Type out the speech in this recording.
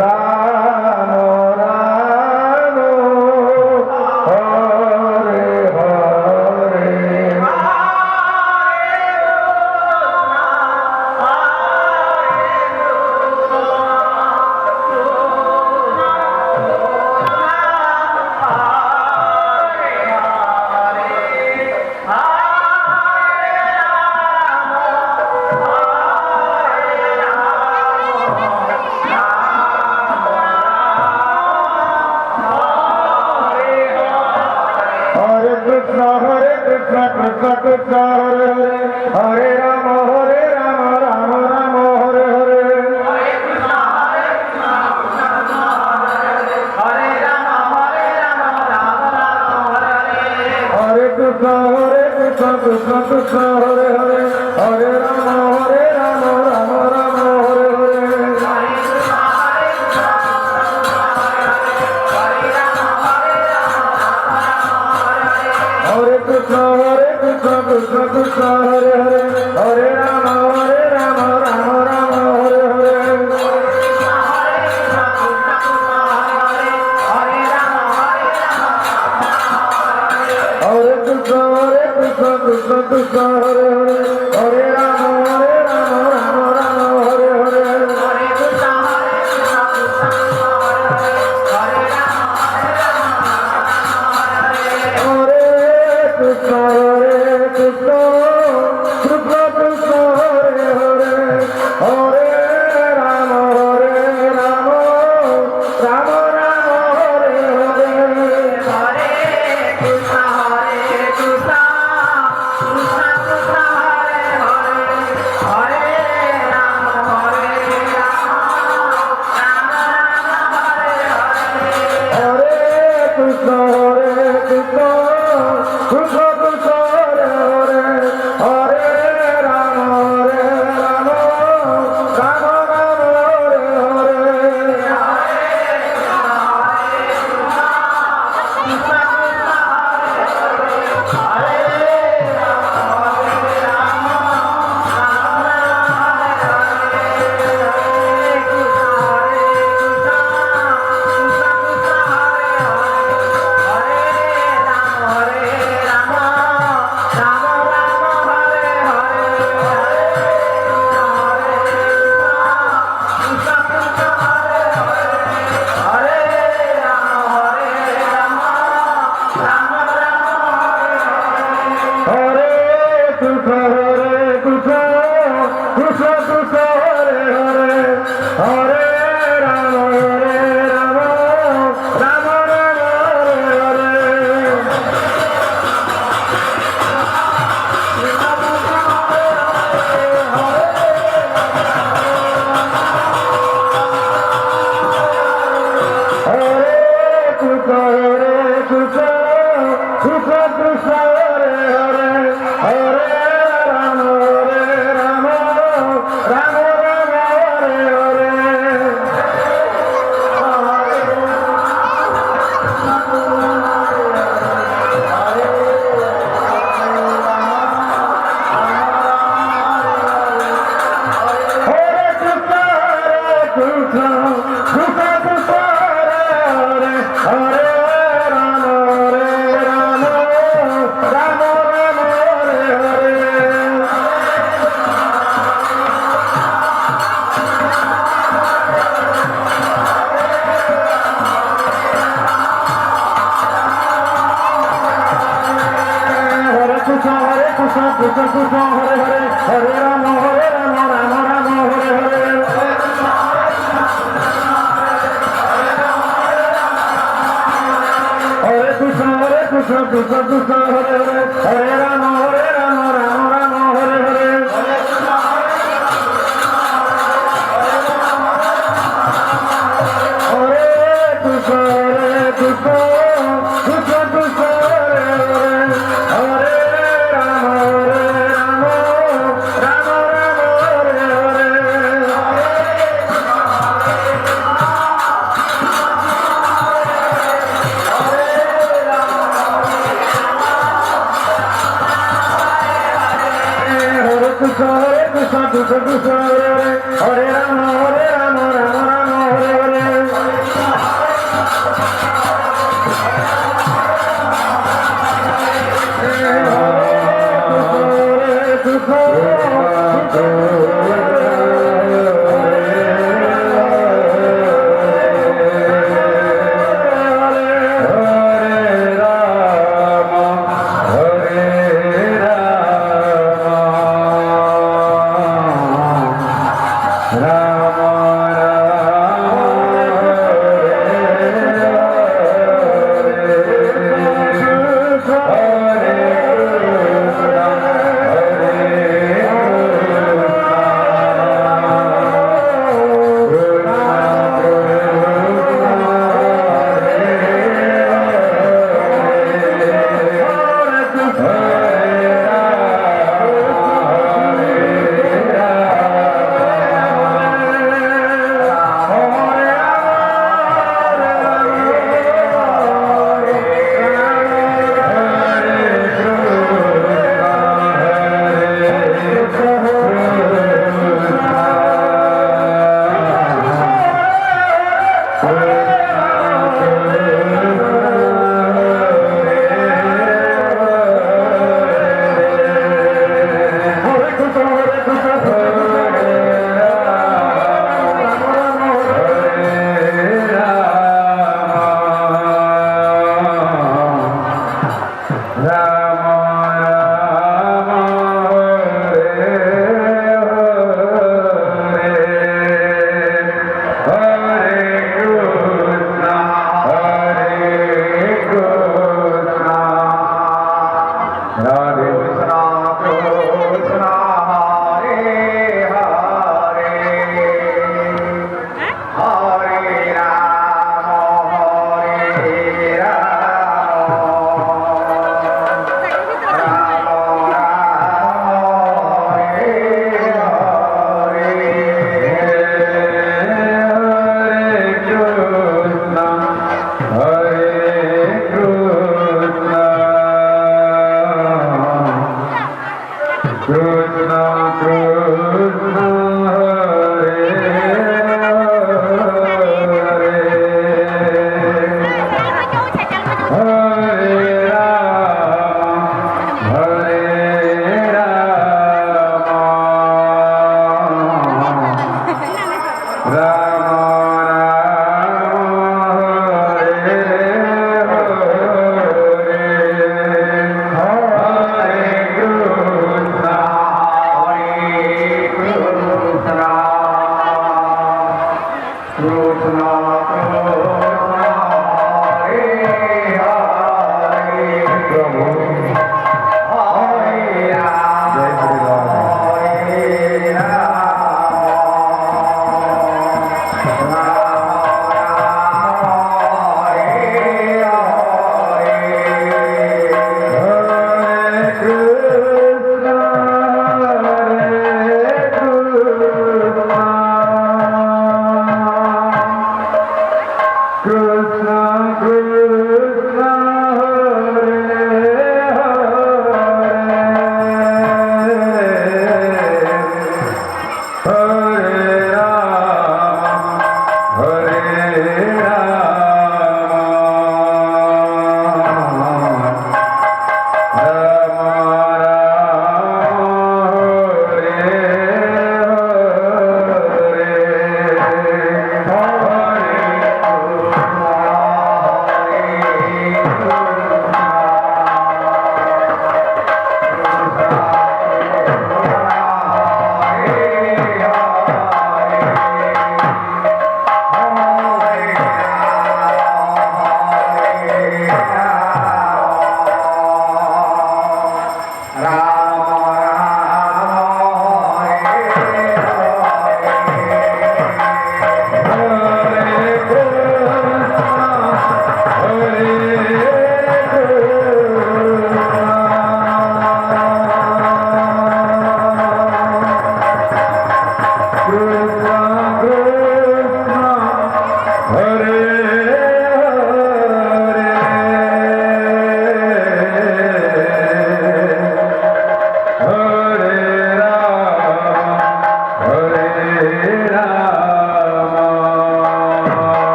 Ram Ram Hare Hare Krishna Krishna Hare Hare Hare Ram Ram Ram Hare Hare Hare Krishna Krishna Krishna Hare Hare Hare Ram Ram Ram Hare Hare Hare Krishna Krishna Krishna Hare Hare Hare Ram Ram Ram Hare Hare Hare Krishna Krishna Krishna Hare Hare Hare Ram Ram Hare Hare Krishna Krishna Krishna Krishna Hare Hare Hare Ram Ram Ram Hare Hare Hare Krishna Krishna Krishna Hare Hare Hare Ram Ram Ram Hare Hare Hare Krishna Krishna Krishna Krishna Hare Hare Hare Ram Ram Ram Hare Hare Hare Krishna Krishna Krishna Krishna Hare Hare Hare Ram Ram Ram Hare Hare Hare Krishna Krishna Krishna Krishna Hare Hare Hare Ram Ram Ram Hare Hare Hare Krishna Krishna Krishna Krishna Hare Hare Hare Ram Ram Ram Hare Hare Hare Krishna Krishna Krishna Hare Hare Hare Ram Ram Ram Hare Hare Hare Krishna Krishna Krishna Hare Hare Hare Ram Ram Ram Hare Hare Hare Krishna Krishna Krishna Krishna Hare Hare Hare Ram Ram Hare Hare Krishna Krishna Krishna Hare Hare Hare Ram Ram Ram Krishna Krishna Hare Hare Prabhu Hare Ram Jai Shri Ram Hare Ram Krishna Krishna